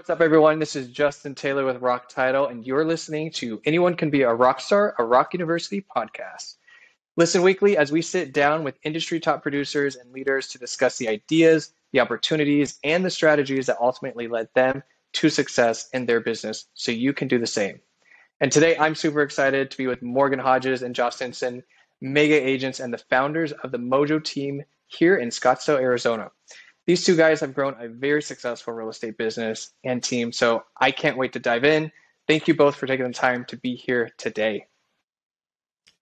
What's up, everyone? This is Justin Taylor with ROC Title, and you're listening to Anyone Can Be a Rock Star, a Rock University podcast. Listen weekly as we sit down with industry top producers and leaders to discuss the ideas, the opportunities, and the strategies that ultimately led them to success in their business so you can do the same. And today, I'm super excited to be with Morgan Hodges and Josh Hintzen, mega agents and the founders of the MoJo Team here in Scottsdale, Arizona. These two guys have grown a very successful real estate business and team, so I can't wait to dive in. Thank you both for taking the time to be here today.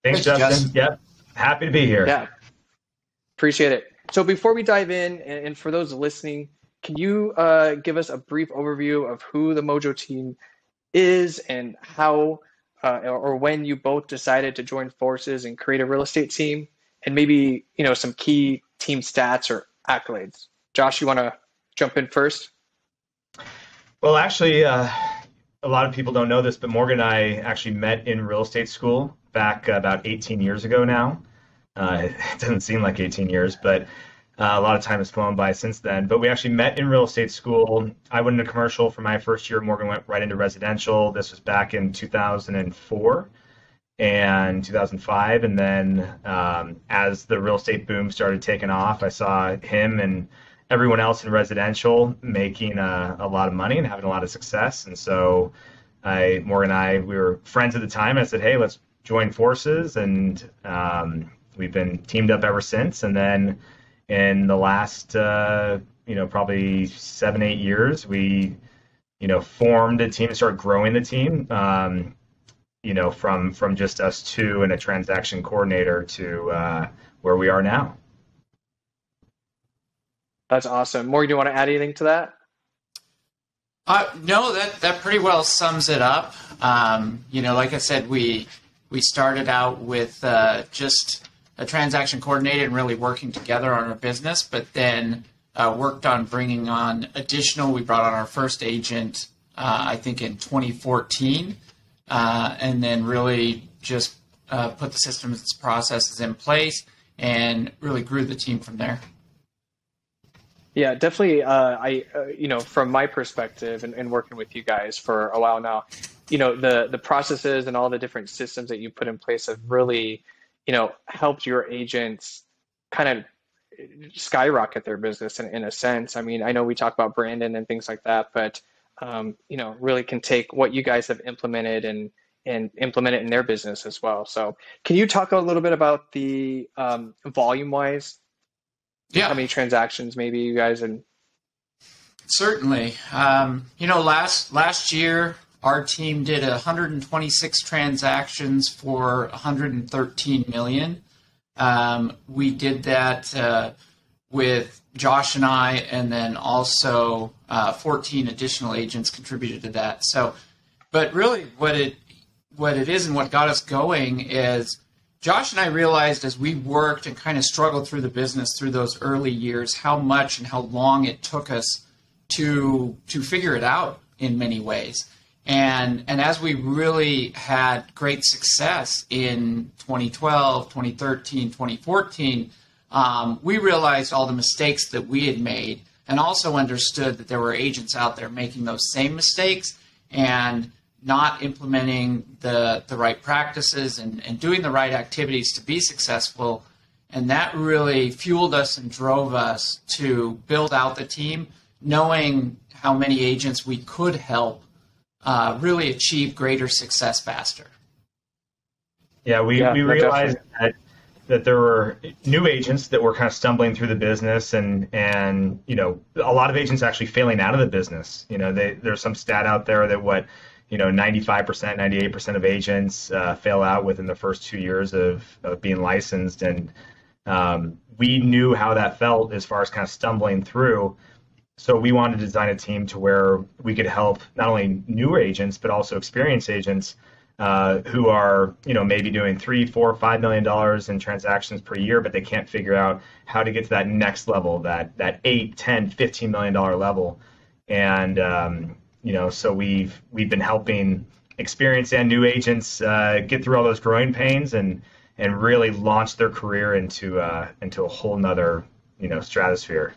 Thanks, Justin. Yep, happy to be here. Yeah, appreciate it. So before we dive in, and for those listening, can you give us a brief overview of who the MoJo Team is and how or when you both decided to join forces and create a real estate team, and maybe some key team stats or accolades? Josh, you want to jump in first? Well, actually, a lot of people don't know this, but Morgan and I actually met in real estate school back about 18 years ago now. It doesn't seem like 18 years, but a lot of time has flown by since then. But we actually met in real estate school. I went into commercial for my first year. Morgan went right into residential. This was back in 2004 and 2005. And then as the real estate boom started taking off, I saw him and everyone else in residential making a lot of money and having a lot of success. And so Morgan and I, we were friends at the time. I said, hey, let's join forces. And we've been teamed up ever since. And then in the last, probably 7-8 years, we, formed a team and started growing the team, from just us two and a transaction coordinator to where we are now. That's awesome. Morgan, do you want to add anything to that? No, that pretty well sums it up. Like I said, we started out with just a transaction coordinator and really working together on our business, but then worked on bringing on additional. We brought on our first agent, I think in 2014, and then really just put the systems and processes in place and really grew the team from there. Yeah, definitely. From my perspective and working with you guys for a while now, the processes and all the different systems that you put in place have really, helped your agents kind of skyrocket their business in a sense. I mean, I know we talk about branding and things like that, but, really can take what you guys have implemented and implement it in their business as well. So can you talk a little bit about the volume-wise? Yeah. How many transactions maybe you guys and certainly. Last year our team did 126 transactions for 113 million. We did that with Josh and I, and then also 14 additional agents contributed to that. So, but really what it is and what got us going is Josh and I realized as we worked and kind of struggled through the business through those early years, how much and how long it took us to figure it out in many ways. And as we really had great success in 2012, 2013, 2014, we realized all the mistakes that we had made and also understood that there were agents out there making those same mistakes and not implementing the right practices and doing the right activities to be successful. And that really fueled us and drove us to build out the team, knowing how many agents we could help really achieve greater success faster. Yeah, we realized that there were new agents that were kind of stumbling through the business and a lot of agents actually failing out of the business. There's some stat out there that 95%, 98% of agents fail out within the first 2 years of being licensed. And we knew how that felt as far as kind of stumbling through. So we wanted to design a team to where we could help not only newer agents, but also experienced agents who are, maybe doing $3, $4, $5 million in transactions per year, but they can't figure out how to get to that next level, that $8, $10, $15 million level. And so we've been helping experienced and new agents get through all those growing pains and really launch their career into a whole nother stratosphere.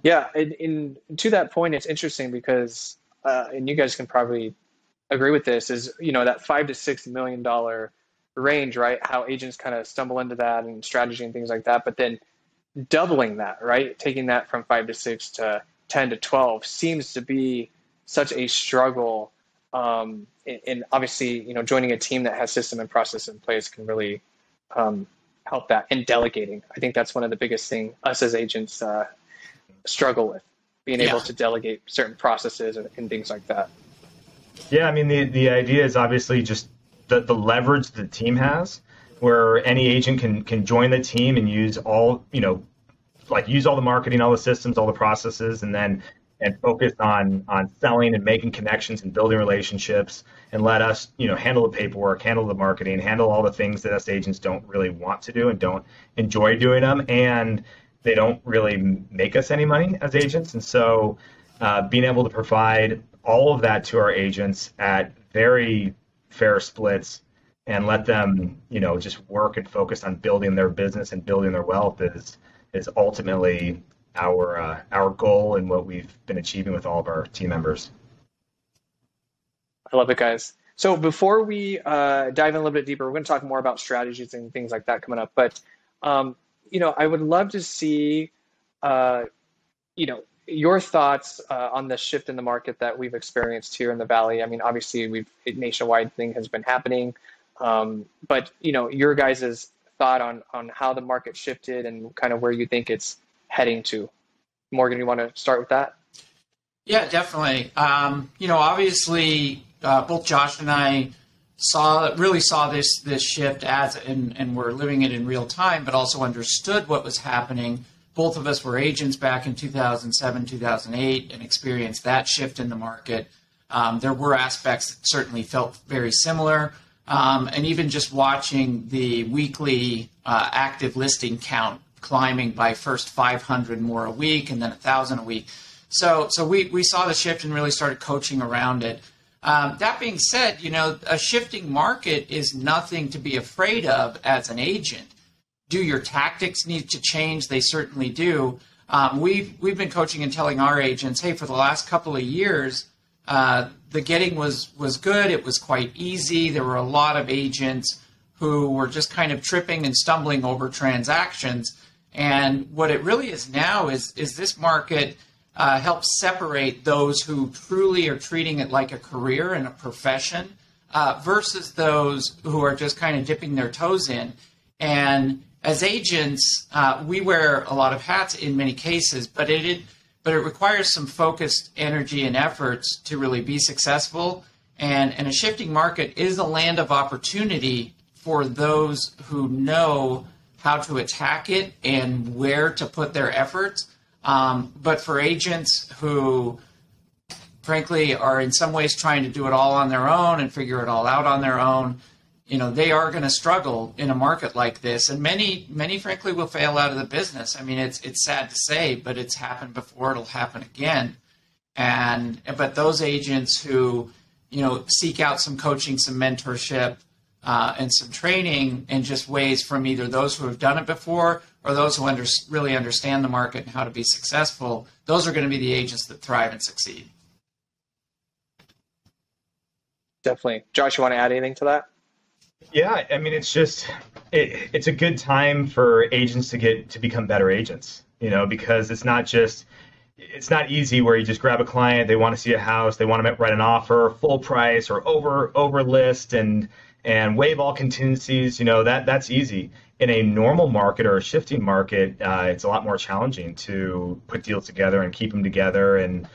Yeah, and to that point, it's interesting because, and you guys can probably agree with this, is that $5 to $6 million range, right? How agents kind of stumble into that and strategy and things like that, but then doubling that, right? Taking that from 5 to 6 to 10 to 12 seems to be such a struggle. And obviously, joining a team that has system and process in place can really help that. And delegating, I think that's one of the biggest things us as agents struggle with, being able to delegate certain processes and things like that. Yeah, I mean, the idea is obviously just the leverage the team has, where any agent can join the team and use all, use all the marketing, all the systems, all the processes, and focus on selling and making connections and building relationships, and let us, handle the paperwork, handle the marketing, handle all the things that us agents don't really want to do and don't enjoy doing them, and they don't really make us any money as agents. And so being able to provide all of that to our agents at very fair splits and let them, just work and focus on building their business and building their wealth is ultimately our goal and what we've been achieving with all of our team members. I love it, guys. So before we dive in a little bit deeper, we're going to talk more about strategies and things like that coming up. But I would love to see your thoughts on the shift in the market that we've experienced here in the Valley. I mean, obviously, nationwide thing has been happening, but your guys' thought on how the market shifted and kind of where you think it's heading to. Morgan, you want to start with that? Yeah, definitely. Obviously, both Josh and I really saw this shift and we're living it in real time, but also understood what was happening. Both of us were agents back in 2007, 2008, and experienced that shift in the market. There were aspects that certainly felt very similar. And even just watching the weekly active listing count climbing by first 500 more a week and then 1,000 a week. So we saw the shift and really started coaching around it. That being said, a shifting market is nothing to be afraid of as an agent. Do your tactics need to change? They certainly do. We've been coaching and telling our agents, hey, for the last couple of years, the getting was good. It was quite easy. There were a lot of agents who were just kind of tripping and stumbling over transactions. And what it really is now is this market helps separate those who truly are treating it like a career and a profession versus those who are just kind of dipping their toes in. And as agents, we wear a lot of hats in many cases, but it requires some focused energy and efforts to really be successful. And a shifting market is a land of opportunity for those who know how to attack it and where to put their efforts. But for agents who, frankly, are in some ways trying to do it all on their own and figure it all out on their own, they are going to struggle in a market like this. And many, frankly, will fail out of the business. I mean, it's sad to say, but it's happened before. It'll happen again. But those agents who, seek out some coaching, some mentorship, and some training and just ways from either those who have done it before or those who really understand the market and how to be successful, those are going to be the agents that thrive and succeed. Definitely. Josh, you want to add anything to that? Yeah, I mean, it's a good time for agents to become better agents, because it's not easy where you just grab a client, they want to see a house, they want to write an offer, full price or over list and waive all contingencies. That's easy. In a normal market or a shifting market, it's a lot more challenging to put deals together and keep them together. And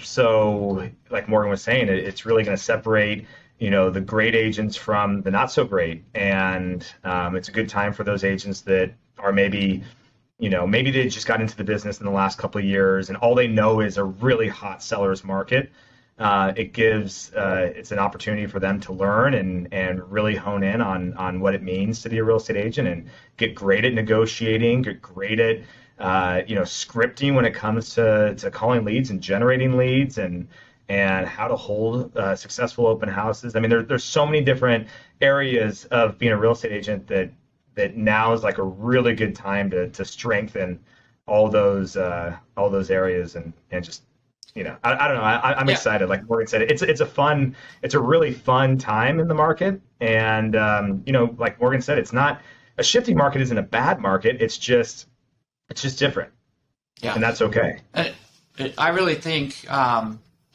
so, like Morgan was saying, it's really going to separate the great agents from the not so great. And it's a good time for those agents that are maybe they just got into the business in the last couple of years and all they know is a really hot seller's market. It's an opportunity for them to learn and really hone in on what it means to be a real estate agent and get great at negotiating, get great at scripting when it comes to calling leads and generating leads and how to hold successful open houses. I mean, there's so many different areas of being a real estate agent that now is like a really good time to strengthen all those areas and just I don't know. I'm excited. Like Morgan said, it's a really fun time in the market. And like Morgan said, it's not a shifting market isn't a bad market. It's just different. Yeah. And that's okay. I really think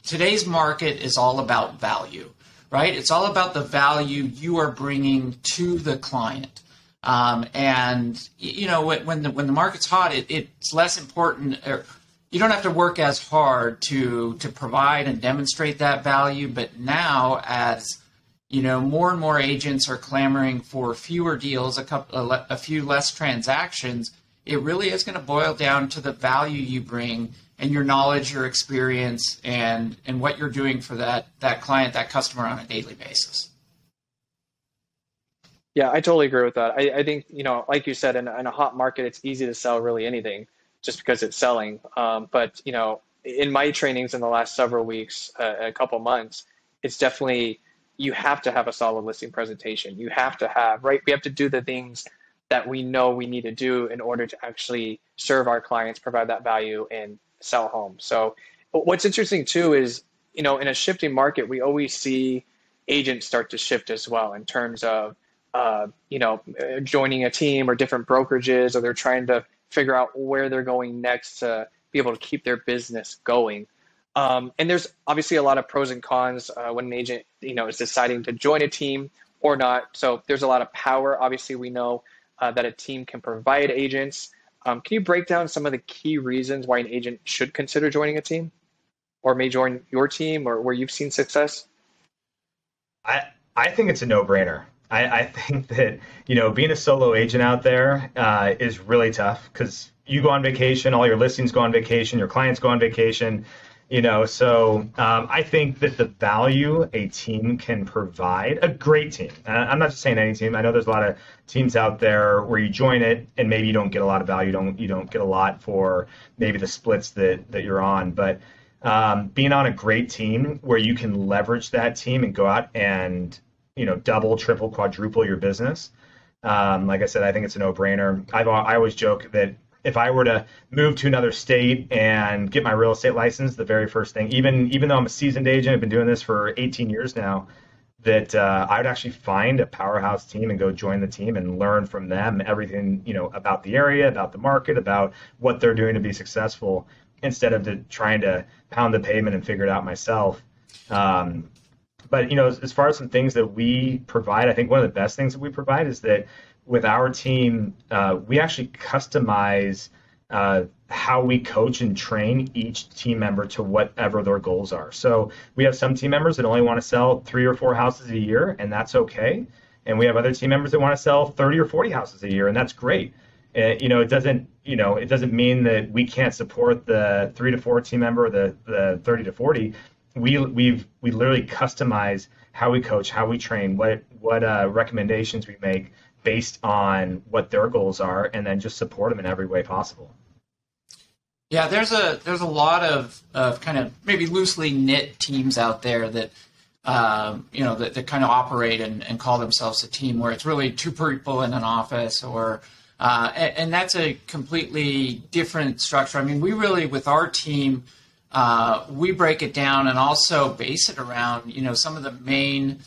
today's market is all about value, right? It's all about the value you are bringing to the client. And when the market's hot, it's less important. You don't have to work as hard to provide and demonstrate that value. But now, as more and more agents are clamoring for fewer deals, a few less transactions, it really is going to boil down to the value you bring and your knowledge, your experience, and what you're doing for that client, that customer on a daily basis. Yeah, I totally agree with that. I think, like you said, in a hot market, it's easy to sell really anything just because it's selling. But, in my trainings in the last several weeks, a couple months, it's definitely, you have to have a solid listing presentation. You have to have, right? We have to do the things that we know we need to do in order to actually serve our clients, provide that value, and sell homes. So what's interesting too is, in a shifting market, we always see agents start to shift as well in terms of, joining a team or different brokerages, or they're trying to figure out where they're going next to be able to keep their business going. And there's obviously a lot of pros and cons when an agent, is deciding to join a team or not. So there's a lot of power. Obviously, we know that a team can provide agents. Can you break down some of the key reasons why an agent should consider joining a team or may join your team or where you've seen success? I think it's a no-brainer. I think that, being a solo agent out there is really tough because you go on vacation, all your listings go on vacation, your clients go on vacation, so I think that the value a team can provide, a great team, I'm not just saying any team. I know there's a lot of teams out there where you join it and maybe you don't get a lot of value, you don't get a lot for maybe the splits that you're on, but being on a great team where you can leverage that team and go out and double, triple, quadruple your business. Like I said, I think it's a no-brainer. I always joke that if I were to move to another state and get my real estate license, the very first thing, even though I'm a seasoned agent, I've been doing this for 18 years now, that I would actually find a powerhouse team and go join the team and learn from them everything, about the area, about the market, about what they're doing to be successful, instead of trying to pound the pavement and figure it out myself. But, as far as some things that we provide, I think one of the best things that we provide is that with our team, we actually customize how we coach and train each team member to whatever their goals are. So we have some team members that only want to sell 3 or 4 houses a year, and that's okay. And we have other team members that want to sell 30 or 40 houses a year, and that's great. It doesn't mean that we can't support the 3 to 4 team member or the 30 to 40. We literally customize how we coach, how we train, what recommendations we make based on what their goals are, and then just support them in every way possible. Yeah, there's a lot of kind of maybe loosely knit teams out there that that kind of operate and call themselves a team, where it's really 2 people in an office, or and that's a completely different structure. I mean, we really, with our team, we break it down and also base it around, some of the main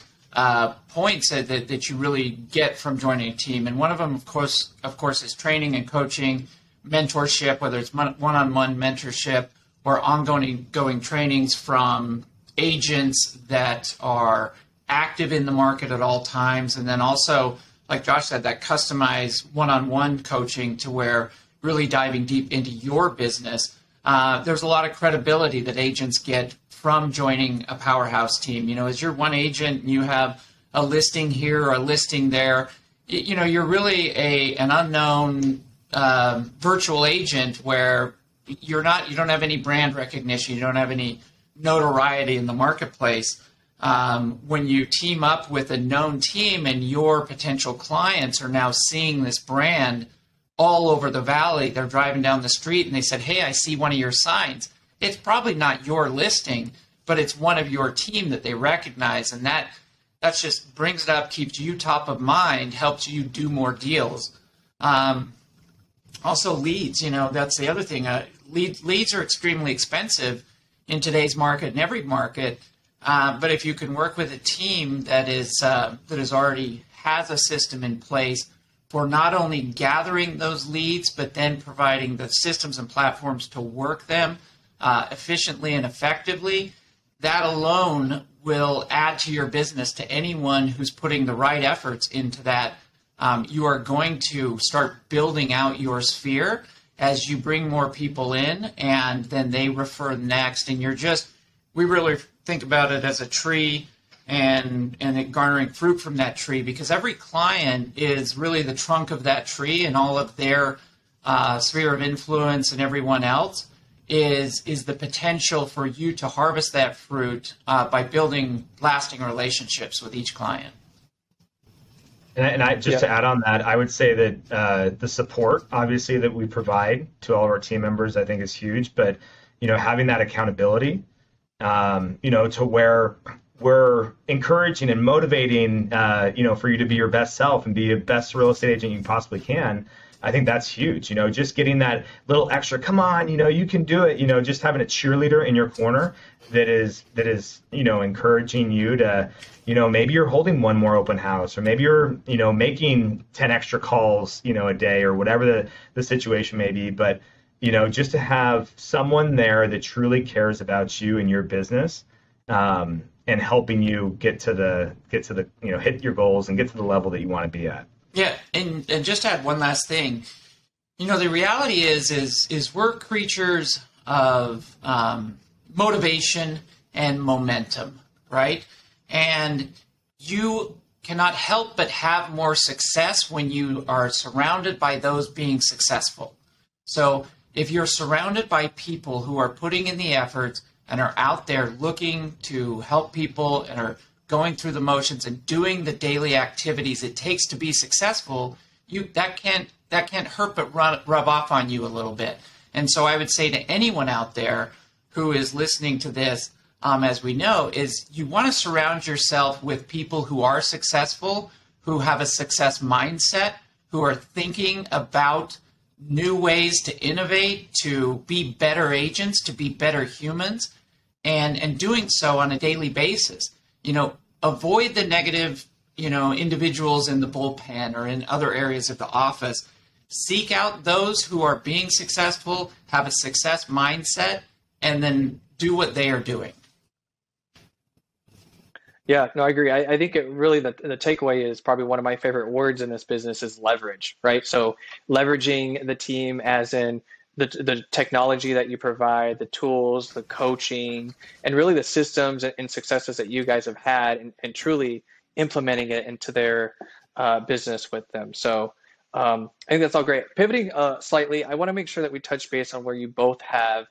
points that you really get from joining a team. And one of them, of course, is training and coaching, mentorship, whether it's one-on-one mentorship or ongoing trainings from agents that are active in the market at all times. And then also, like Josh said, that customized one-on-one coaching to where really diving deep into your business. There's a lot of credibility that agents get from joining a powerhouse team. As you're one agent and you have a listing here or a listing there, you're really an unknown virtual agent where you don't have any brand recognition, you don't have any notoriety in the marketplace. When you team up with a known team and your potential clients are now seeing this brand all over the valley, they're driving down the street and they said, "Hey, I see one of your signs." It's probably not your listing, but it's one of your team that they recognize, and that just brings it up, keeps you top of mind, helps you do more deals. Also leads, that's the other thing. Leads are extremely expensive in today's market, in every market. But if you can work with a team that is already has a system in place for not only gathering those leads, but then providing the systems and platforms to work them efficiently and effectively, that alone will add to your business. To anyone who's putting the right efforts into that, you are going to start building out your sphere as you bring more people in, and then they refer next. And we really think about it as a tree and it garnering fruit from that tree, because every client is really the trunk of that tree, and all of their sphere of influence and everyone else is the potential for you to harvest that fruit by building lasting relationships with each client. And I just to add on that, I would say that the support, obviously, that we provide to all of our team members, I think is huge. But, having that accountability, to where we're encouraging and motivating, for you to be your best self and be the best real estate agent you possibly can. I think that's huge. Just getting that little extra, come on, you can do it. Just having a cheerleader in your corner that is encouraging you to, maybe you're holding one more open house, or maybe you're, making 10 extra calls, a day, or whatever the situation may be. But, just to have someone there that truly cares about you and your business, and helping you get to the, hit your goals and get to the level that you want to be at. Yeah, and just to add one last thing, the reality is we're creatures of motivation and momentum, right? And you cannot help but have more success when you are surrounded by those being successful. So if you're surrounded by people who are putting in the effort and are out there looking to help people and are going through the motions and doing the daily activities it takes to be successful, that can't hurt but rub off on you a little bit. And so I would say to anyone out there who is listening to this, as we know, is you want to surround yourself with people who are successful, who have a success mindset, who are thinking about new ways to innovate, to be better agents, to be better humans, and doing so on a daily basis. Avoid the negative, individuals in the bullpen or in other areas of the office. Seek out those who are being successful, have a success mindset, and then do what they are doing. Yeah, no, I agree. I think it really, the takeaway is probably one of my favorite words in this business is leverage, right? So leveraging the team as in the technology that you provide, the tools, the coaching, and really the systems and successes that you guys have had, and truly implementing it into their business with them. So I think that's all great. Pivoting slightly, I want to make sure that we touch base on where you both have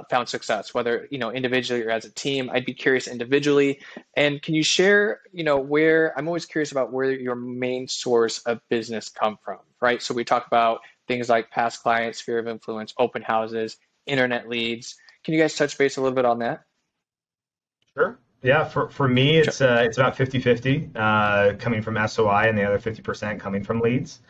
found success, whether individually or as a team. I'd be curious individually, and can you share where, I'm always curious about where your main source of business come from, right? So we talk about things like past clients, sphere of influence, open houses, internet leads. Can you guys touch base a little bit on that? Sure. Yeah, for me, it's about 50-50 coming from SOI and the other 50% coming from leads.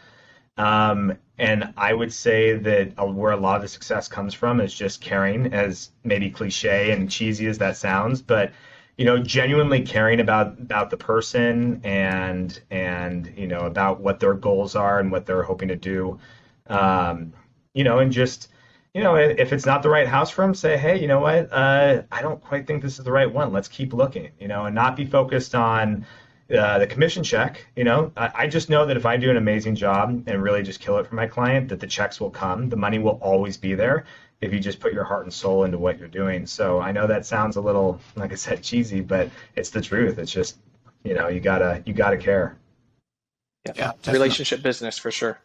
And I would say that where a lot of the success comes from is just caring, as maybe cliche and cheesy as that sounds, but genuinely caring about the person and about what their goals are and what they're hoping to do. And just if it's not the right house for them, say, hey, you know what, I don't quite think this is the right one. Let's keep looking, and not be focused on the commission check. I just know that if I do an amazing job and really just kill it for my client, that the checks will come. The money will always be there if you just put your heart and soul into what you're doing. So I know that sounds a little, like I said, cheesy, but it's the truth. It's just, you gotta care. Yeah, relationship business for sure.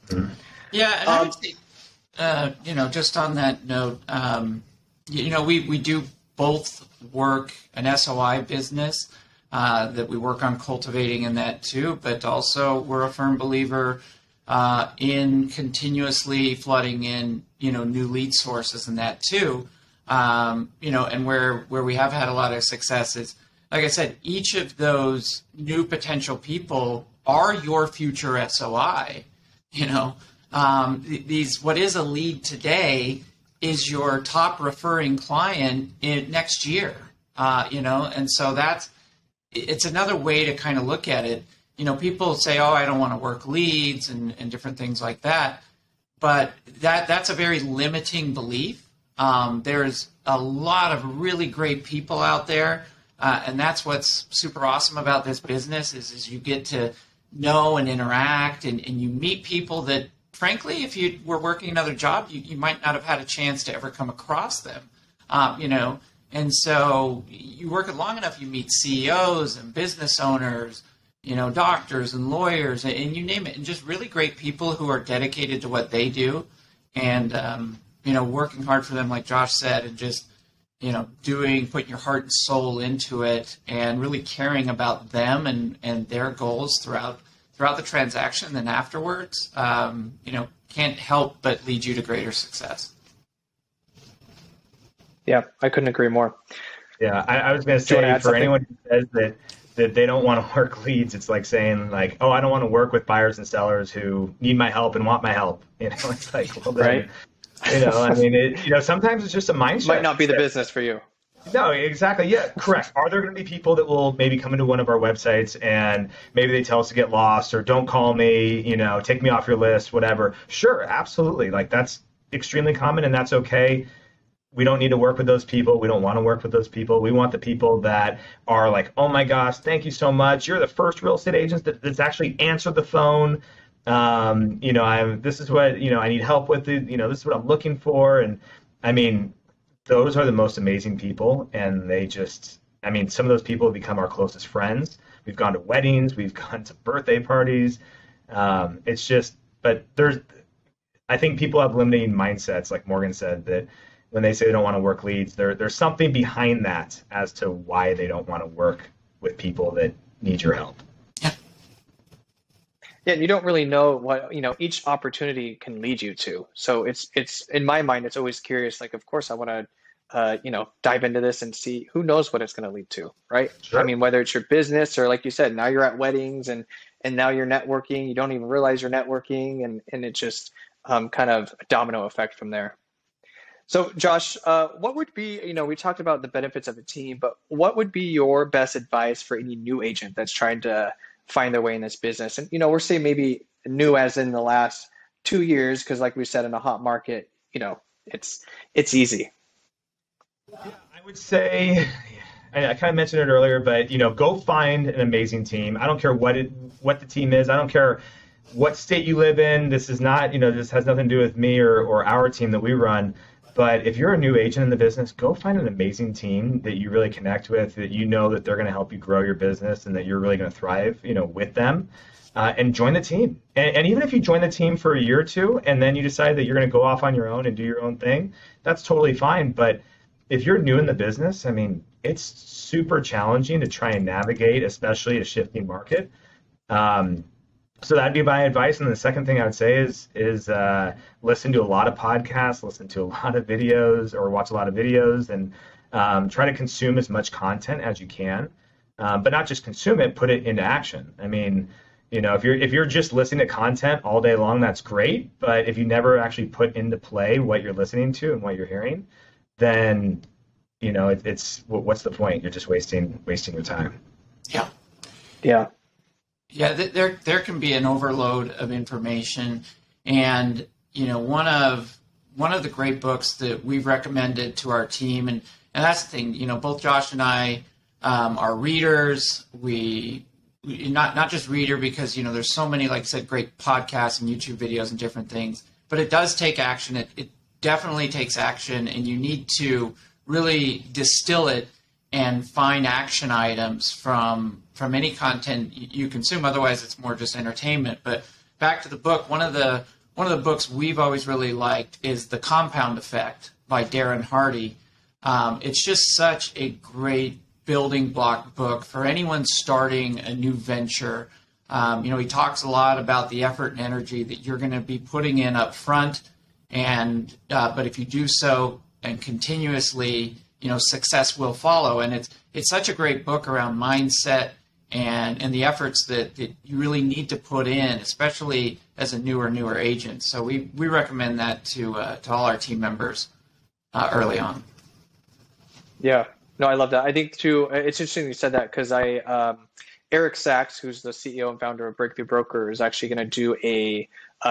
Mm-hmm. Yeah, and I would say, just on that note, we do both work an SOI business that we work on cultivating in that too, but also we're a firm believer in continuously flooding in, new lead sources in that too. And where we have had a lot of success is, like I said, each of those new potential people are your future SOI. what is a lead today is your top referring client next year. And so it's another way to kind of look at it. People say, oh, I don't want to work leads and different things like that. But that's a very limiting belief. There's a lot of really great people out there. And that's what's super awesome about this business is you get to know and interact and you meet people that, frankly, if you were working another job, you might not have had a chance to ever come across them, And so you work it long enough, you meet CEOs and business owners, doctors and lawyers, and you name it, and just really great people who are dedicated to what they do, and working hard for them, like Josh said, and just putting your heart and soul into it, and really caring about them and their goals throughout the transaction. And then afterwards, can't help but lead you to greater success. Yeah, I couldn't agree more. Yeah, I was going to say, for anyone who says that they don't want to work leads, it's like saying like, oh, I don't want to work with buyers and sellers who need my help and want my help. It's like, well, then, right. Sometimes it's just a mindset. Might not be the business for you. No, exactly. Yeah, correct. Are there going to be people that will maybe come into one of our websites and maybe they tell us to get lost or don't call me, take me off your list, whatever? Sure, absolutely. Like that's extremely common and that's okay. We don't need to work with those people. We don't want to work with those people. We want the people that are like, oh my gosh, thank you so much. You're the first real estate agent that's actually answered the phone. This is what, I need help with it. This is what I'm looking for. And I mean, those are the most amazing people. And some of those people have become our closest friends. We've gone to weddings. We've gone to birthday parties. I think people have limiting mindsets, like Morgan said, that when they say they don't want to work leads, there's something behind that as to why they don't want to work with people that need your help. Yeah, you don't really know what, each opportunity can lead you to. So it's in my mind, it's always curious. Like, of course, I want to, dive into this and see who knows what it's going to lead to, right? Sure. I mean, whether it's your business or like you said, now you're at weddings and now you're networking, you don't even realize you're networking and it's just kind of a domino effect from there. So Josh, what would be, we talked about the benefits of a team, but what would be your best advice for any new agent that's trying to find their way in this business? And, we're saying maybe new as in the last 2 years, because like we said, in a hot market, it's easy. Yeah, I would say, I kind of mentioned it earlier, but, go find an amazing team. I don't care what the team is. I don't care what state you live in. This is not, this has nothing to do with me or our team that we run. But if you're a new agent in the business, go find an amazing team that you really connect with, that that they're going to help you grow your business and that you're really going to thrive, with them, and join the team. And even if you join the team for a year or two and then you decide that you're going to go off on your own and do your own thing, that's totally fine. But if you're new in the business, I mean, it's super challenging to try and navigate, especially a shifting market. So that'd be my advice. And the second thing I would say is listen to a lot of podcasts, listen to a lot of videos or watch a lot of videos and try to consume as much content as you can, but not just consume it, put it into action. I mean, if you're just listening to content all day long, that's great. But if you never actually put into play what you're listening to and what you're hearing, then, what's the point? You're just wasting your time. Yeah. Yeah. Yeah, there can be an overload of information, and one of the great books that we've recommended to our team, and that's the thing. Both Josh and I are readers. We not just reader because there's so many, like I said, great podcasts and YouTube videos and different things. But it does take action. It definitely takes action, and you need to really distill it and find action items from any content you consume. Otherwise, it's more just entertainment. But back to the book, one of the books we've always really liked is The Compound Effect by Darren Hardy. It's just such a great building block book for anyone starting a new venture. He talks a lot about the effort and energy that you're going to be putting in up front, but if you do so and continuously, success will follow. And it's such a great book around mindset and the efforts that you really need to put in, especially as a newer agent. So we recommend that to all our team members early on. Yeah, no, I love that. I think too, it's interesting you said that because Eric Sachs, who's the CEO and founder of Breakthrough Broker, is actually going to do a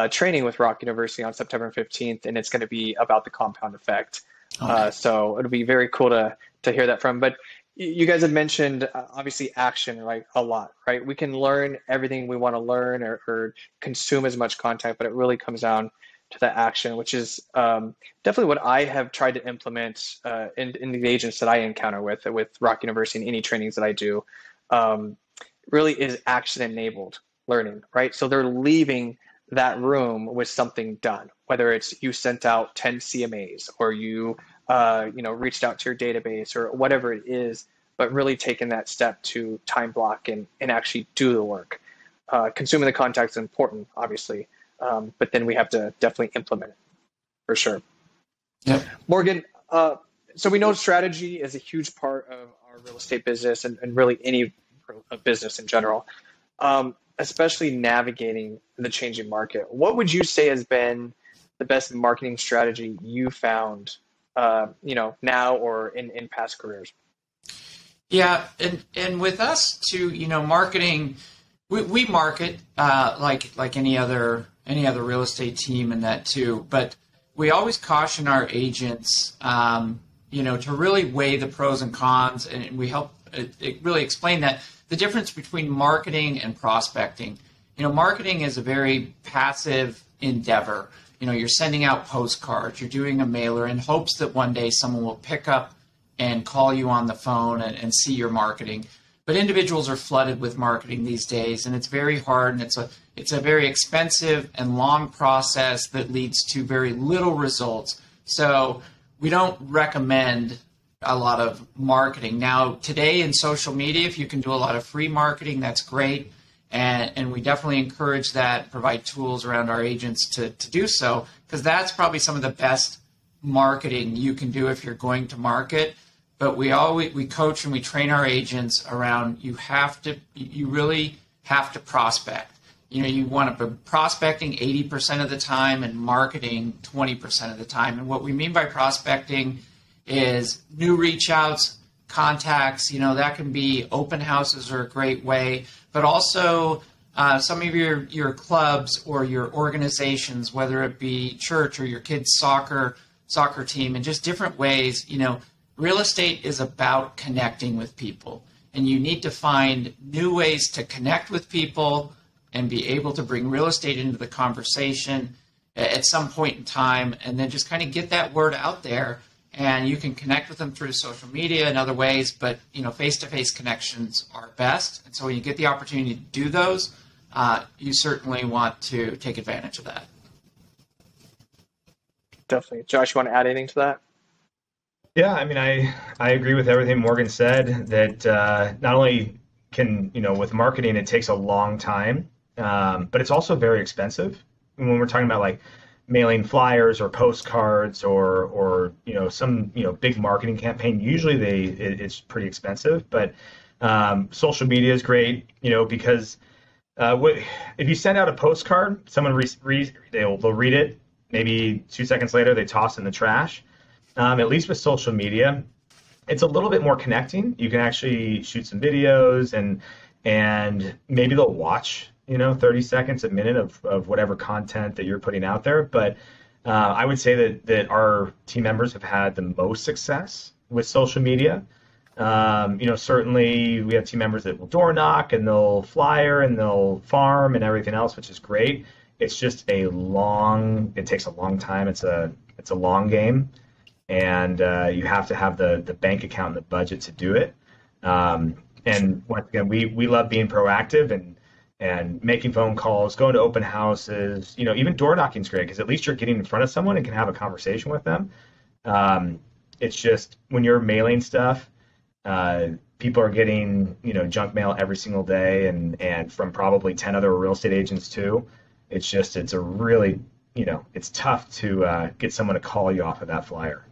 training with ROC University on September 15th, and it's going to be about the compound effect. Okay. So it'll be very cool to hear that from. But you guys have mentioned obviously action, like a lot, right? We can learn everything we want to learn or consume as much content, but it really comes down to the action, which is definitely what I have tried to implement in the agents that I encounter with ROC University and any trainings that I do. Really is action enabled learning, right? So they're leaving that room with something done, whether it's you sent out 10 CMAs or you reached out to your database or whatever it is, but really taking that step to time block and actually do the work. Consuming the content is important, obviously, but then we have to definitely implement it for sure. Yep. Morgan, so we know strategy is a huge part of our real estate business and really any business in general, especially navigating the changing market. What would you say has been the best marketing strategy you found, now or in past careers? Yeah, and with us too, marketing, we market like any other real estate team and that too, but we always caution our agents, to really weigh the pros and cons, and we help really explain that the difference between marketing and prospecting. Marketing is a very passive endeavor. You're sending out postcards, you're doing a mailer in hopes that one day someone will pick up and call you on the phone and see your marketing. But individuals are flooded with marketing these days, and it's very hard, and it's a very expensive and long process that leads to very little results. So we don't recommend a lot of marketing. Now, today in social media, if you can do a lot of free marketing, that's great. And we definitely encourage that, provide tools around our agents to do so, because that's probably some of the best marketing you can do if you're going to market. But we coach and we train our agents around you really have to prospect. You want to be prospecting 80% of the time and marketing 20% of the time. And what we mean by prospecting is new reach outs, contacts, that can be open houses are a great way, but also some of your clubs or your organizations, whether it be church or your kids' soccer team, and just different ways. Real estate is about connecting with people, and you need to find new ways to connect with people and be able to bring real estate into the conversation at some point in time, and then just kind of get that word out there. And you can connect with them through social media and other ways, but face-to-face connections are best. And so when you get the opportunity to do those, you certainly want to take advantage of that. Definitely. Josh, you want to add anything to that? Yeah, I agree with everything Morgan said, that not only can, with marketing, it takes a long time, but it's also very expensive. And when we're talking about like mailing flyers or postcards or some big marketing campaign, usually it's pretty expensive. But social media is great, because if you send out a postcard, someone they'll read it, maybe 2 seconds later they toss it in the trash. At least with social media, it's a little bit more connecting. You can actually shoot some videos and maybe they'll watch 30 seconds, a minute of whatever content that you're putting out there. But I would say that our team members have had the most success with social media. Certainly we have team members that will door knock and they'll flyer and they'll farm and everything else, which is great. It's just it takes a long time. It's a long game, and you have to have the bank account and the budget to do it. And once again, we love being proactive and making phone calls, going to open houses, even door knocking is great because at least you're getting in front of someone and can have a conversation with them. It's just when you're mailing stuff, people are getting, junk mail every single day and from probably 10 other real estate agents too. It's a really, it's tough to get someone to call you off of that flyer.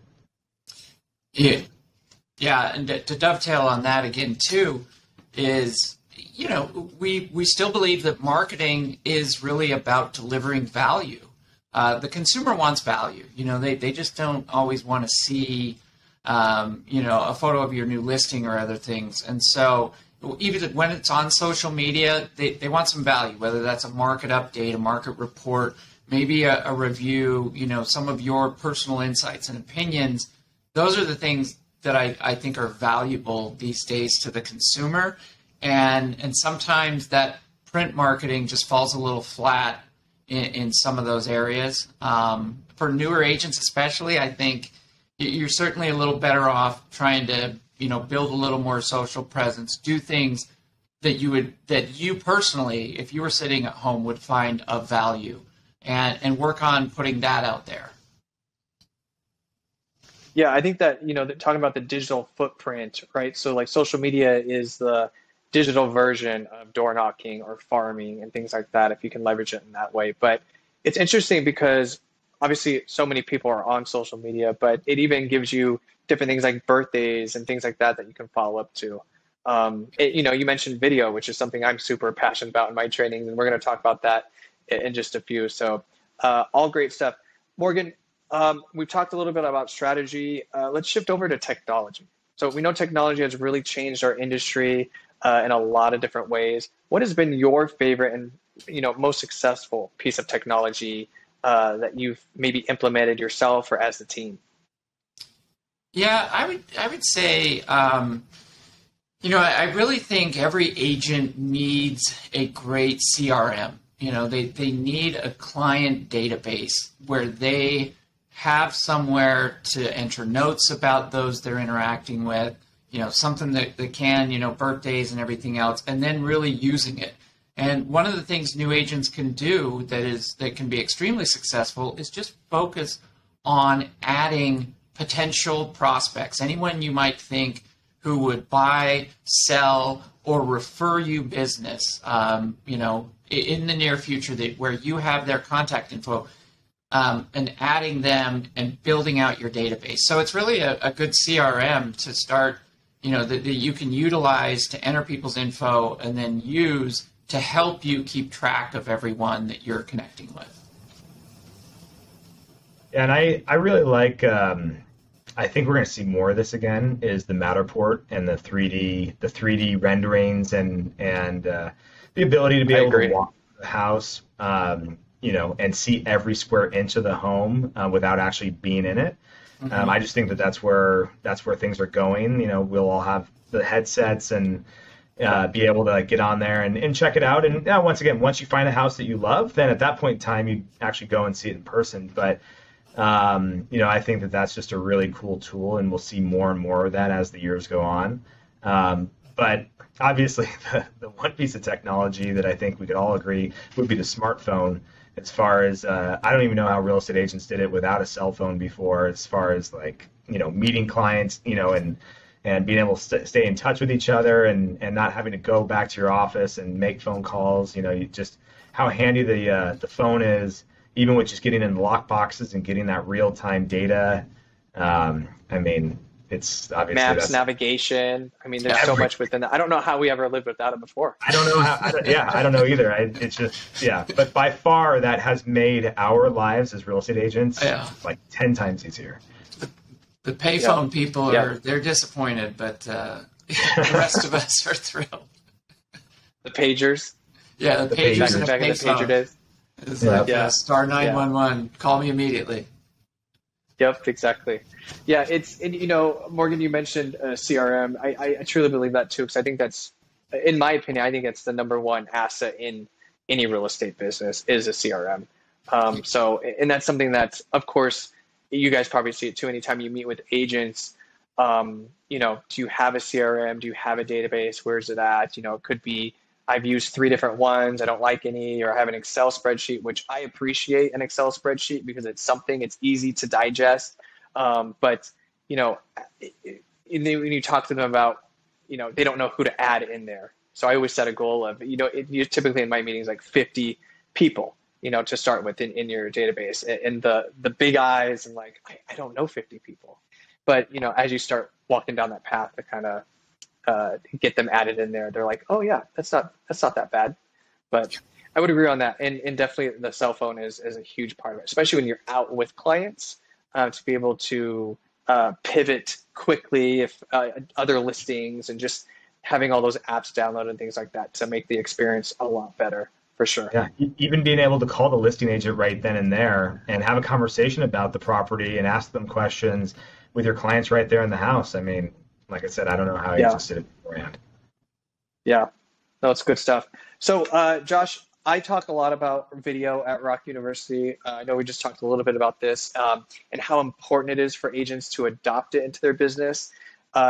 Yeah, and to dovetail on that again too, is we still believe that marketing is really about delivering value. The consumer wants value. They just don't always want to see, a photo of your new listing or other things. And so even when it's on social media, they want some value, whether that's a market update, a market report, maybe a review, some of your personal insights and opinions. Those are the things that I think are valuable these days to the consumer. And sometimes that print marketing just falls a little flat in some of those areas. For newer agents especially, I think you're certainly a little better off trying to, build a little more social presence, do things that you personally, if you were sitting at home, would find of value, and work on putting that out there. Yeah, I think that, talking about the digital footprint, right? So like social media is the digital version of door knocking or farming and things like that, if you can leverage it in that way. But it's interesting because obviously so many people are on social media, but it even gives you different things like birthdays and things like that you can follow up to. You mentioned video, which is something I'm super passionate about in my trainings, and we're going to talk about that in just a few. So all great stuff. Morgan, we've talked a little bit about strategy. Let's shift over to technology. So we know technology has really changed our industry in a lot of different ways. What has been your favorite and most successful piece of technology that you've maybe implemented yourself or as the team? Yeah, I would say I really think every agent needs a great CRM. They need a client database where they have somewhere to enter notes about those they're interacting with, something that can, birthdays and everything else, and then really using it. And one of the things new agents can do that can be extremely successful is just focus on adding potential prospects, anyone you might think who would buy, sell, or refer you business, in the near future, where you have their contact info, and adding them and building out your database. So it's really a good CRM to start, that you can utilize to enter people's info and then use to help you keep track of everyone that you're connecting with. And I really like, I think we're going to see more of this again, is the Matterport and the 3D renderings and the ability to be able to walk the house, and see every square inch of the home without actually being in it. Mm-hmm. I just think that's where things are going. We'll all have the headsets and be able to get on there and check it out. And once you find a house that you love, then at that point in time, you actually go and see it in person. But I think that's just a really cool tool, and we'll see more and more of that as the years go on. But obviously, the one piece of technology that I think we could all agree would be the smartphone. As far as I don't even know how real estate agents did it without a cell phone before. As far as meeting clients, and being able to stay in touch with each other and not having to go back to your office and make phone calls. Just how handy the phone is, even with just getting in the lock boxes and getting that real time data. It's obviously maps, navigation. There's so much within that. I don't know how we ever lived without it before. I don't know how. I don't know either. But by far that has made our lives as real estate agents 10 times easier. The payphone people they're disappointed, but the rest of us are thrilled. The pagers. Yeah, the pagers and back in the pager days. It's star 911. Call me immediately. Yep, exactly. Yeah, Morgan, you mentioned CRM. I truly believe that too, because I think that's, in my opinion, I think it's the number one asset in any real estate business is a CRM. And that's something that's, of course, you guys probably see it too. Anytime you meet with agents, do you have a CRM? Do you have a database? Where's it at? It could be, I've used 3 different ones. I don't like any, or I have an Excel spreadsheet, which I appreciate an Excel spreadsheet because it's easy to digest. But when you talk to them about, they don't know who to add in there. So I always set a goal of, you typically in my meetings, 50 people, to start with in your database, and the big eyes and I don't know 50 people, but as you start walking down that path to kind of get them added in there, they're like, oh yeah, that's not that bad. But I would agree on that, and definitely the cell phone is a huge part of it, especially when you're out with clients, to be able to pivot quickly if other listings, and just having all those apps downloaded and things like that to make the experience a lot better, for sure. Yeah, even being able to call the listing agent right then and there and have a conversation about the property and ask them questions with your clients right there in the house. I mean, like I said, I don't know how agents did it beforehand. Yeah, no, it's good stuff. So, Josh, I talk a lot about video at ROC University. I know we just talked a little bit about this, and how important it is for agents to adopt it into their business.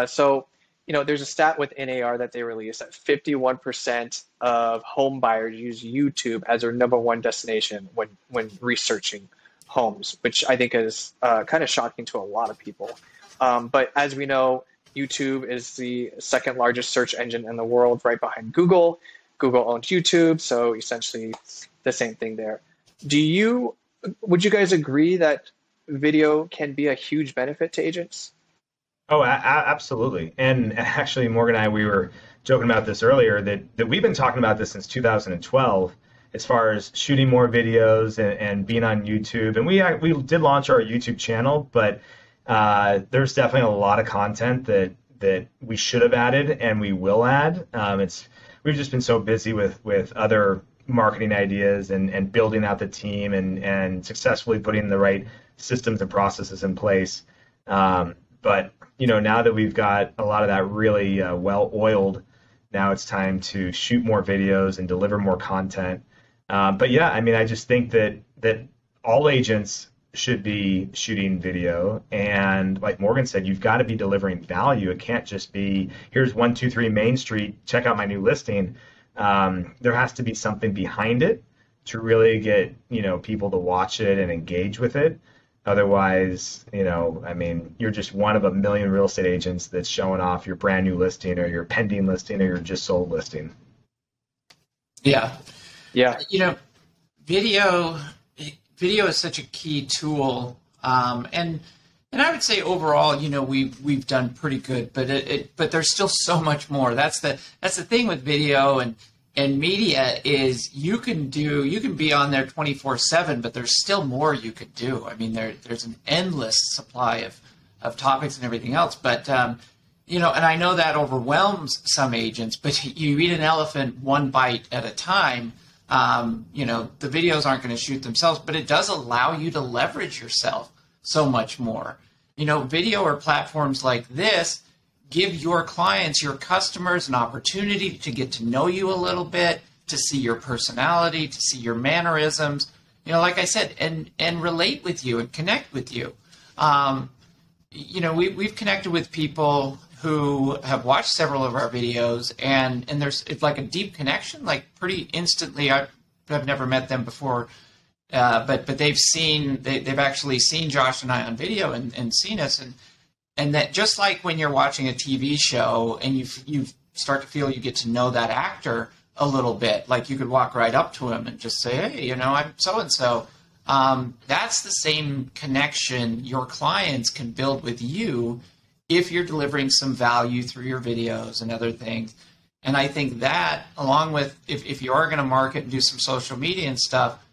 So, there's a stat with NAR that they released that 51% of home buyers use YouTube as their number one destination when researching homes, which I think is kind of shocking to a lot of people. But as we know, YouTube is the second largest search engine in the world, right behind Google. Google owns YouTube, so essentially the same thing there. Would you guys agree that video can be a huge benefit to agents? Oh, absolutely. And actually, Morgan and I, we were joking about this earlier, that we've been talking about this since 2012, as far as shooting more videos and being on YouTube. And we did launch our YouTube channel, but there's definitely a lot of content that we should have added and we will add. We've just been so busy with other marketing ideas and building out the team and successfully putting the right systems and processes in place. But now that we've got a lot of that really well oiled, now it's time to shoot more videos and deliver more content. But yeah, I mean, I just think that all agents should be shooting video, and like Morgan said, you've got to be delivering value. It can't just be, here's 123 Main Street, check out my new listing. There has to be something behind it to really get people to watch it and engage with it. Otherwise, I mean, you're just one of a million real estate agents that's showing off your brand new listing or your pending listing or your just sold listing. Yeah. Video is such a key tool, and I would say overall, we've done pretty good, but there's still so much more. That's the thing with video and media is you can be on there 24/7, but there's still more you could do. I mean, there's an endless supply of topics and everything else, but and I know that overwhelms some agents, but you eat an elephant one bite at a time. The videos aren't going to shoot themselves, but it does allow you to leverage yourself so much more. Video or platforms like this give your clients, your customers, an opportunity to get to know you a little bit, to see your personality, to see your mannerisms, like I said, and relate with you and connect with you. We've connected with people who have watched several of our videos, and it's like a deep connection, like pretty instantly. I've never met them before, but they've actually seen Josh and I on video and seen us, and that just like when you're watching a TV show and you start to feel you get to know that actor a little bit, like you could walk right up to him and just say, hey, I'm so and so. That's the same connection your clients can build with you if you're delivering some value through your videos and other things. And I think that, along with if you are going to market and do some social media and stuff,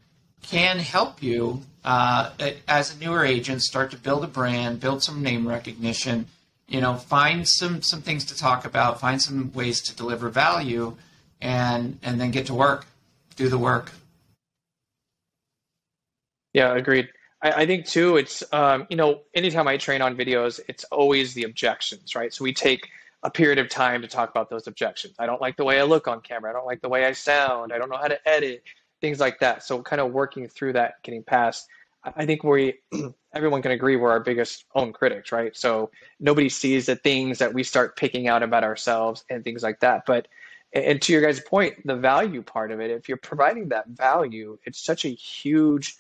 can help you as a newer agent start to build a brand, build some name recognition, find some things to talk about, find some ways to deliver value, and then get to work, do the work. Yeah, agreed. I think too, it's, anytime I train on videos, it's always the objections, right? So we take a period of time to talk about those objections. I don't like the way I look on camera. I don't like the way I sound. I don't know how to edit, things like that. So kind of working through that, getting past, I think everyone can agree we're our biggest own critics, right? So nobody sees the things that we start picking out about ourselves and things like that. But, and to your guys' point, the value part of it, if you're providing that value, it's such a huge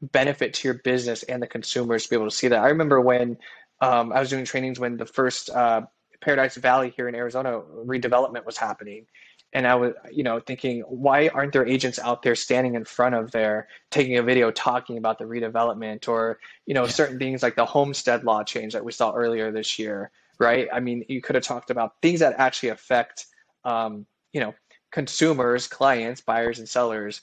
benefit to your business and the consumers to be able to see that. I remember when I was doing trainings when the first Paradise Valley here in Arizona redevelopment was happening. And I was, thinking, why aren't there agents out there standing in front of there, taking a video, talking about the redevelopment or, certain things like the homestead law change that we saw earlier this year, right? I mean, you could have talked about things that actually affect, you know, consumers, clients, buyers, and sellers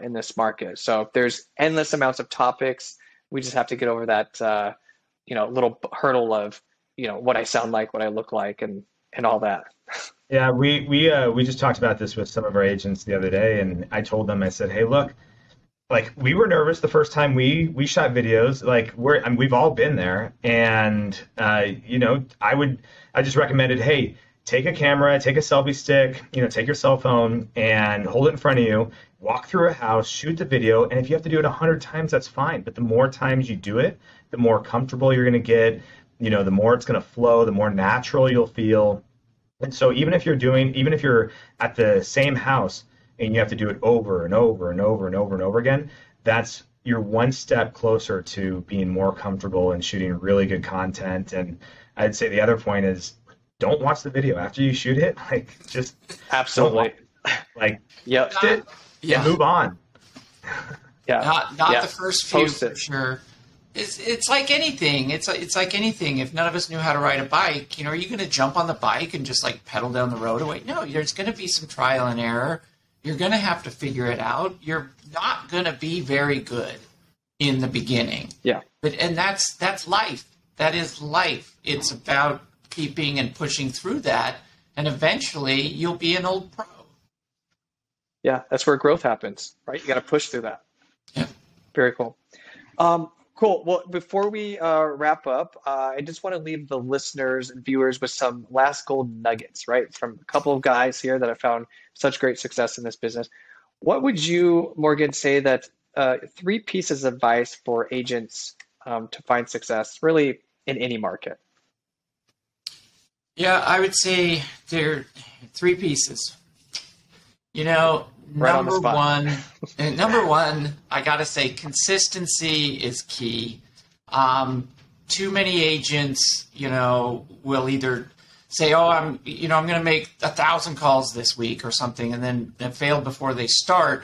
in this market. So there's endless amounts of topics. We just have to get over that, you know, little hurdle of, you know, what I sound like, what I look like, and all that. Yeah, we just talked about this with some of our agents the other day, and I told them, I said, hey, look, like we were nervous the first time we shot videos. Like I mean, we've all been there, and you know, I just recommended, hey, take a camera, take a selfie stick, you know, take your cell phone and hold it in front of you, walk through a house, shoot the video, and if you have to do it 100 times, that's fine. But the more times you do it, the more comfortable you're going to get. You know, the more it's going to flow, the more natural you'll feel. And so even if you're at the same house and you have to do it over and over and over and over and over again, you're one step closer to being more comfortable and shooting really good content. And I'd say the other point is don't watch the video after you shoot it. Like just absolutely like yep. it and move on. Not yeah. The first few Post for it. sure. It's like anything. It's like anything. If none of us knew how to ride a bike, you know, are you going to jump on the bike and just like pedal down the road away? No, there's going to be some trial and error. You're going to have to figure it out. You're not going to be very good in the beginning. Yeah. And that's life. That is life. It's about keeping and pushing through that, and eventually you'll be an old pro. Yeah, that's where growth happens, right? You got to push through that. Yeah. Very cool. Cool. Well, before we wrap up, I just want to leave the listeners and viewers with some last gold nuggets, right? From a couple of guys here that have found such great success in this business. What would you, Morgan, say that 3 pieces of advice for agents to find success really in any market? Yeah, I would say there are 3 pieces. You know, Right on the number one, I gotta say, consistency is key. Too many agents, you know, will either say, "Oh, I'm going to make 1,000 calls this week" or something, and then fail before they start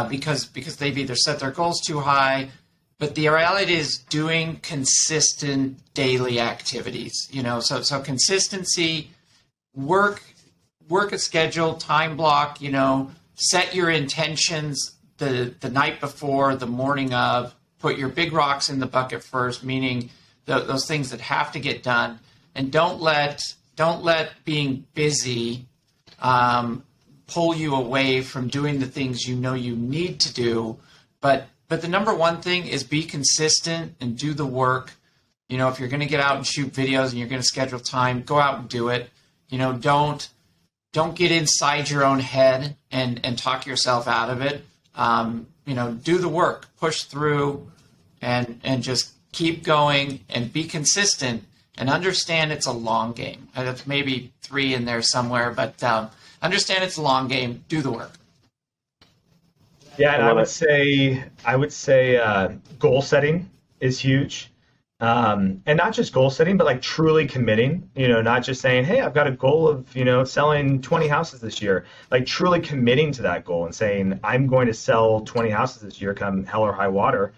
because they've either set their goals too high. But the reality is doing consistent daily activities. You know, so consistency, work a schedule, time block. You know. Set your intentions the night before, the morning of. Put your big rocks in the bucket first, meaning those things that have to get done, and don't let being busy pull you away from doing the things you know you need to do. But the number one thing is be consistent and do the work. You know, if you're going to get out and shoot videos and you're going to schedule time, go out and do it. You know, don't get inside your own head and talk yourself out of it. You know, do the work, push through, and just keep going and be consistent and understand it's a long game. That's maybe 3 in there somewhere, but understand it's a long game. Do the work. Yeah, and I would say goal setting is huge. And not just goal setting, but like truly committing, you know, not just saying, hey, I've got a goal of, you know, selling 20 houses this year, like truly committing to that goal and saying, I'm going to sell 20 houses this year, come hell or high water.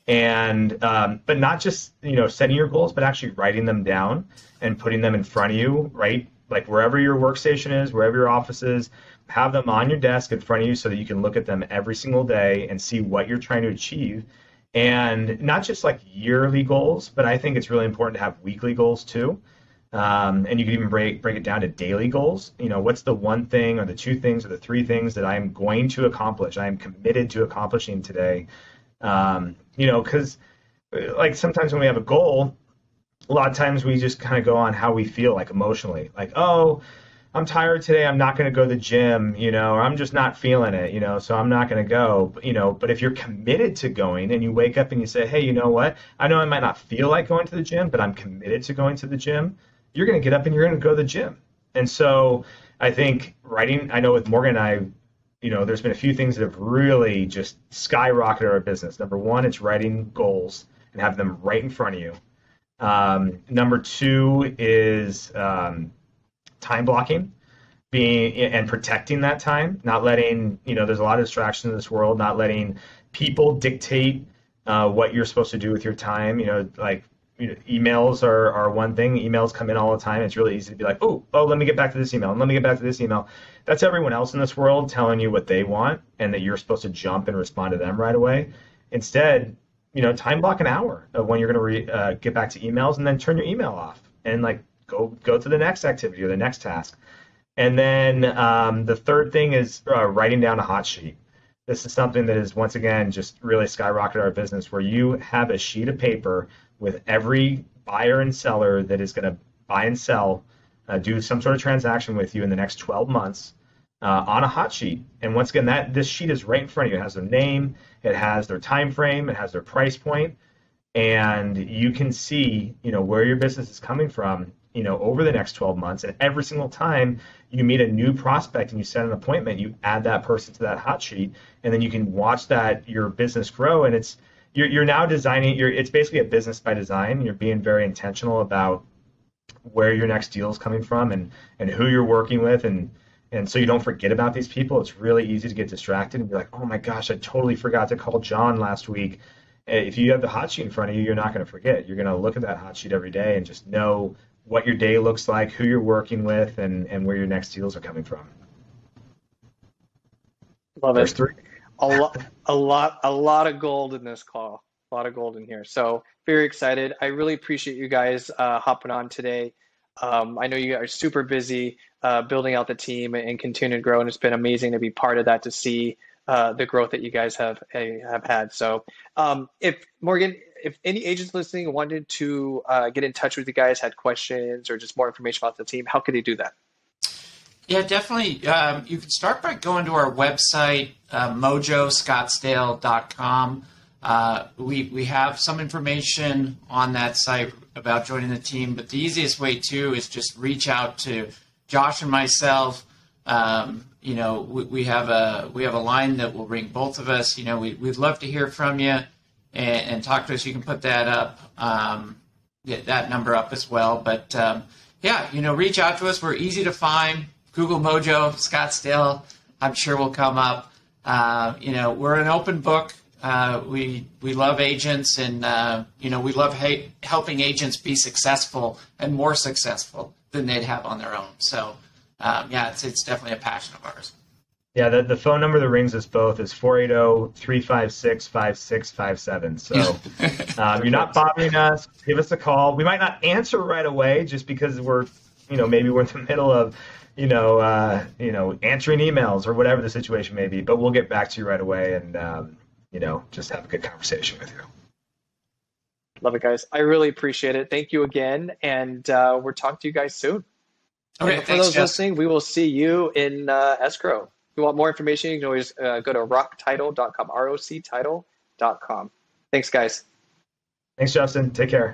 And, but not just, you know, setting your goals, but actually writing them down and putting them in front of you, right? Like wherever your workstation is, wherever your office is, have them on your desk in front of you so that you can look at them every single day and see what you're trying to achieve. And not just like yearly goals, but I think it's really important to have weekly goals too. And you can even break it down to daily goals. You know, what's the one thing or the 2 things or the 3 things that I'm going to accomplish, I am committed to accomplishing today. You know, because like sometimes when we have a goal, a lot of times we just kind of go on how we feel like emotionally, like, oh, I'm tired today, I'm not going to go to the gym, you know, or I'm just not feeling it, you know, so I'm not going to go, you know. But if you're committed to going and you wake up and you say, hey, you know what, I know I might not feel like going to the gym, but I'm committed to going to the gym, you're going to get up and you're going to go to the gym. And so I think I know with Morgan and I, you know, there's been a few things that have really just skyrocketed our business. Number 1, it's writing goals and have them right in front of you. Number 2 is time blocking, and protecting that time, not letting, you know, there's a lot of distractions in this world, not letting people dictate what you're supposed to do with your time. You know, like emails are one thing. Emails come in all the time. It's really easy to be like, oh, let me get back to this email. And let me get back to this email. That's everyone else in this world telling you what they want and that you're supposed to jump and respond to them right away. Instead, time block an hour of when you're going to get back to emails, and then turn your email off and like go to the next activity or the next task. And then the third thing is writing down a hot sheet. This is something that is, once again, just really skyrocketed our business, where you have a sheet of paper with every buyer and seller that is going to buy and sell, do some sort of transaction with you in the next 12 months on a hot sheet. And once again, this sheet is right in front of you. It has their name, it has their time frame, it has their price point, and you can see, where your business is coming from, over the next 12 months. And every single time you meet a new prospect and you set an appointment, you add that person to that hot sheet, and then you can watch your business grow. And you're now designing, it's basically a business by design. You're being very intentional about where your next deal is coming from and who you're working with. And so you don't forget about these people. It's really easy to get distracted and be like, oh my gosh, I totally forgot to call John last week. If you have the hot sheet in front of you, you're not going to forget. You're going to look at that hot sheet every day and just know what your day looks like, who you're working with, and where your next deals are coming from. Love it. Three. A lot of gold in this call. A lot of gold in here. So very excited. I really appreciate you guys hopping on today. I know you guys are super busy building out the team and continuing to grow, and it's been amazing to be part of that, to see the growth that you guys have had. So if any agents listening wanted to get in touch with you guys, had questions or just more information about the team, how could they do that? Yeah, definitely. You can start by going to our website, mojoscottsdale.com. We have some information on that site about joining the team, but the easiest way too is just reach out to Josh and myself. We have a line that will ring both of us. We'd love to hear from you and talk to us. You can put that up, get that number up as well. But reach out to us. We're easy to find. Google MoJo Scottsdale. I'm sure we'll come up. We're an open book. We love agents, and we love helping agents be successful and more successful than they'd have on their own. So it's definitely a passion of ours. Yeah, the phone number that rings us both is 480-356-5657. So you're not bothering us, give us a call. We might not answer right away just because we're, maybe we're in the middle of, answering emails or whatever the situation may be, but we'll get back to you right away and, just have a good conversation with you. Love it, guys. I really appreciate it. Thank you again. And we'll talk to you guys soon. Okay, for those listening, we will see you in escrow. If you want more information, you can always go to roctitle.com, ROC Title.com. Thanks, guys. Thanks, Justin. Take care.